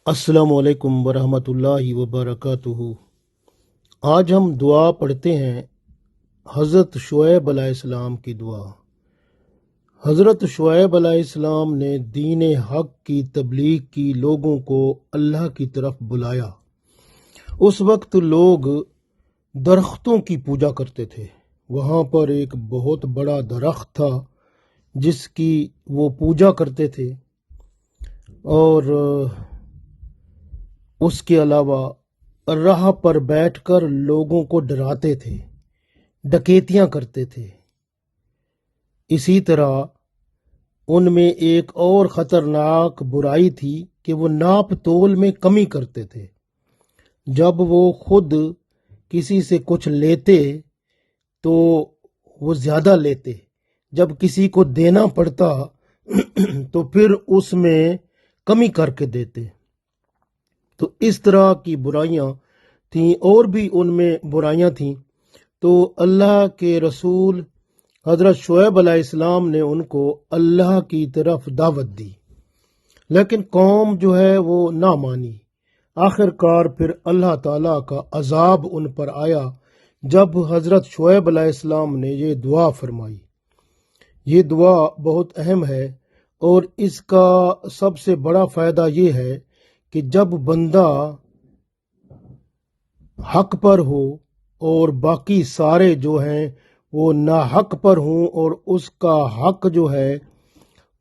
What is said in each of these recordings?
السلام علیکم ورحمۃ اللہ وبرکاتہ۔ آج ہم دعا پڑھتے ہیں حضرت شعیب علیہ السلام کی دعا۔ حضرت شعیب علیہ السلام نے دین حق کی تبلیغ کی، لوگوں کو اللہ کی طرف بلایا۔ اس وقت لوگ درختوں کی پوجا کرتے تھے۔ وہاں پر ایک بہت بڑا درخت تھا جس کی وہ پوجا کرتے تھے، اور اس کے علاوہ راہ پر بیٹھ کر لوگوں کو ڈراتے تھے، ڈکیتیاں کرتے تھے۔ اسی طرح ان میں ایک اور خطرناک برائی تھی کہ وہ ناپ تول میں کمی کرتے تھے۔ جب وہ خود کسی سے کچھ لیتے تو وہ زیادہ لیتے، جب کسی کو دینا پڑتا تو پھر اس میں کمی کر کے دیتے۔ تو اس طرح کی برائیاں تھیں، اور بھی ان میں برائیاں تھیں۔ تو اللہ کے رسول حضرت شعیب علیہ السلام نے ان کو اللہ کی طرف دعوت دی، لیکن قوم جو ہے وہ نہ مانی۔ آخر کار پھر اللہ تعالیٰ کا عذاب ان پر آیا جب حضرت شعیب علیہ السلام نے یہ دعا فرمائی۔ یہ دعا بہت اہم ہے، اور اس کا سب سے بڑا فائدہ یہ ہے کہ جب بندہ حق پر ہو اور باقی سارے جو ہیں وہ ناحق پر ہوں، اور اس کا حق جو ہے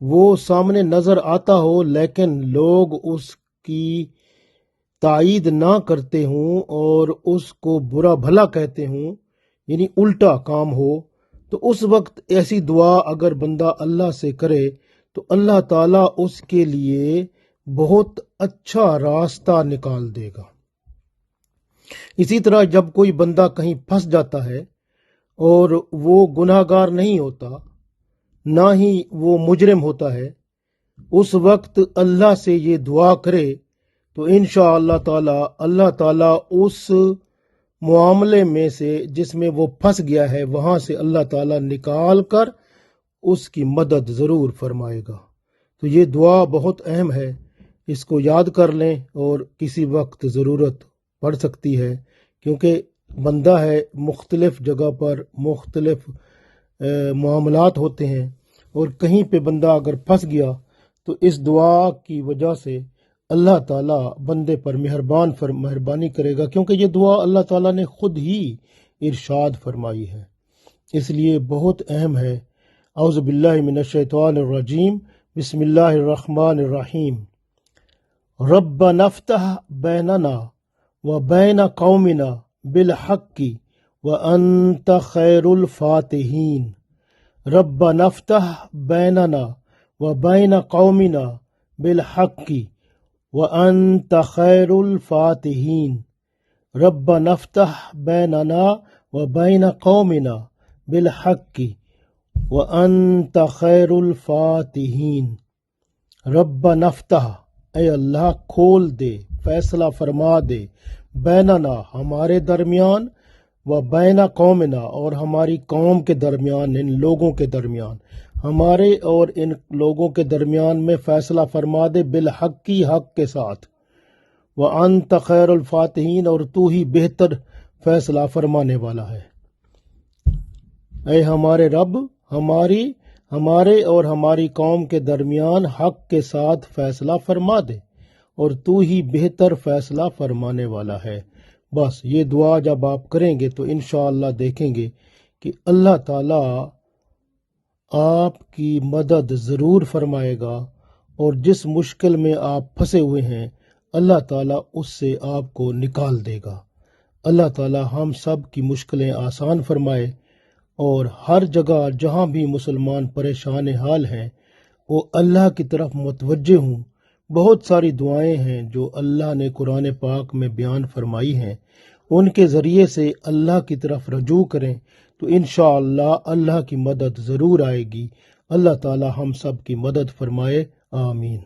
وہ سامنے نظر آتا ہو لیکن لوگ اس کی تائید نہ کرتے ہوں اور اس کو برا بھلا کہتے ہوں، یعنی الٹا کام ہو، تو اس وقت ایسی دعا اگر بندہ اللہ سے کرے تو اللہ تعالیٰ اس کے لیے بہت اچھا راستہ نکال دے گا۔ اسی طرح جب کوئی بندہ کہیں پھنس جاتا ہے اور وہ گناہ گار نہیں ہوتا، نہ ہی وہ مجرم ہوتا ہے، اس وقت اللہ سے یہ دعا کرے تو انشاءاللہ تعالی اللہ تعالیٰ اس معاملے میں سے جس میں وہ پھنس گیا ہے وہاں سے اللہ تعالیٰ نکال کر اس کی مدد ضرور فرمائے گا۔ تو یہ دعا بہت اہم ہے، اس کو یاد کر لیں، اور کسی وقت ضرورت پڑ سکتی ہے، کیونکہ بندہ ہے مختلف جگہ پر مختلف معاملات ہوتے ہیں، اور کہیں پہ بندہ اگر پھنس گیا تو اس دعا کی وجہ سے اللہ تعالیٰ بندے پر مہربانی کرے گا، کیونکہ یہ دعا اللہ تعالیٰ نے خود ہی ارشاد فرمائی ہے، اس لیے بہت اہم ہے۔ اعوذ باللہ من الشیطان الرجیم، بسم اللہ الرحمن الرحیم۔ ربنا افتح بیننا وبین قومنا بالحق وانت خیر الفاتحین۔ ربنا افتح بیننا وبین قومنا بالحق وانت خیر الفاتحین۔ ربنا افتح بیننا وبین قومنا بالحق وانت خیر الفاتحین۔ ربنا افتح، اے اللہ کھول دے، فیصلہ فرما دے، بیننا ہمارے درمیان، و بین قومنا اور ہماری قوم کے درمیان، ان لوگوں کے درمیان، ہمارے اور ان لوگوں کے درمیان میں فیصلہ فرما دے بالحق کی، حق کے ساتھ، وانت خیر الفاتحین اور تو ہی بہتر فیصلہ فرمانے والا ہے۔ اے ہمارے رب، ہمارے اور ہماری قوم کے درمیان حق کے ساتھ فیصلہ فرما دے، اور تو ہی بہتر فیصلہ فرمانے والا ہے۔ بس یہ دعا جب آپ کریں گے تو انشاءاللہ دیکھیں گے کہ اللہ تعالیٰ آپ کی مدد ضرور فرمائے گا، اور جس مشکل میں آپ پھنسے ہوئے ہیں اللہ تعالیٰ اس سے آپ کو نکال دے گا۔ اللہ تعالیٰ ہم سب کی مشکلیں آسان فرمائے، اور ہر جگہ جہاں بھی مسلمان پریشان حال ہیں وہ اللہ کی طرف متوجہ ہوں۔ بہت ساری دعائیں ہیں جو اللہ نے قرآن پاک میں بیان فرمائی ہیں، ان کے ذریعے سے اللہ کی طرف رجوع کریں تو انشاءاللہ اللہ کی مدد ضرور آئے گی۔ اللہ تعالی ہم سب کی مدد فرمائے، آمین۔